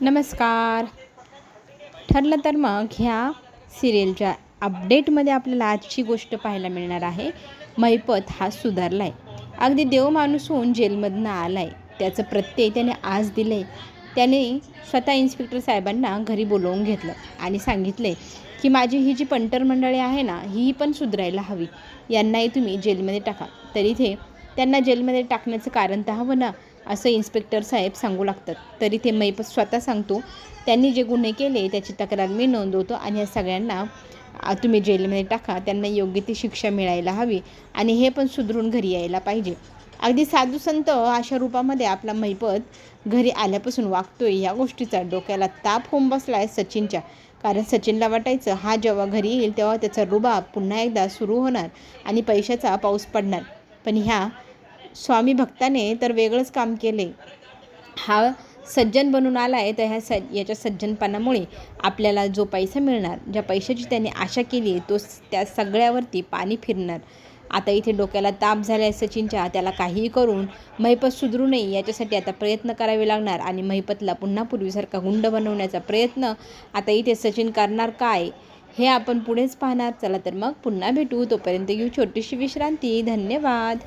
नमस्कार. ठरलं तर मग ह्या सिरियलच्या अपडेटमध्ये आपल्याला आजची गोष्ट पाहायला मिळणार आहे. महिपत हा सुधारला आहे. अगदी देवमाणूस होऊन जेलमधनं आला आहे. त्याचं प्रत्यय त्याने आज दिलं आहे. त्याने स्वतः इन्स्पेक्टर साहेबांना घरी बोलवून घेतलं आणि सांगितले की माझी ही जी पंटर मंडळी आहे ना, ही पण सुधारायला हवी. यांनाही तुम्ही जेलमध्ये टाका. तरी ते त्यांना जेलमध्ये टाकण्याचं कारण तर हवं ना, असं इन्स्पेक्टर साहेब सांगू लागतात. तरी ते महिपत स्वतः सांगतो, त्यांनी जे गुन्हे केले त्याची तक्रार मी नोंदवतो आणि या सगळ्यांना तुम्ही जेलमध्ये टाका. त्यांना योग्य ती शिक्षा मिळायला हवी आणि हे पण सुधरून घरी यायला पाहिजे. अगदी साधू संत अशा रूपामध्ये आपला महिपत घरी आल्यापासून वागतोय. या गोष्टीचा डोक्याला ताप होऊन बसला आहे सचिनच्या. कारण सचिनला वाटायचं हा जेव्हा घरी येईल तेव्हा त्याचा रुबाब पुन्हा एकदा सुरू होणार आणि पैशाचा पाऊस पडणार. पण ह्या स्वामी भक्ताने तर वेगळंच काम केले. हा सज्जन बनून आला आहे, तर याच्या सज्जनपणामुळे आपल्याला जो पैसा मिळणार, ज्या पैशाची त्याने आशा केली तो त्या सगळ्यावरती पाणी फिरणार. आता इथे डोक्याला ताप झाला आहे सचिनच्या. त्याला काहीही करून महिपत सुधरू नये याच्यासाठी आता प्रयत्न करावे लागणार आणि महिपतला पुन्हा पूर्वीसारखा गुंड बनवण्याचा प्रयत्न आता इथे सचिन करणार काय, हे आपण पुढेच पाहणार. चला तर मग पुन्हा भेटू. तोपर्यंत घेऊ छोटीशी विश्रांती. धन्यवाद.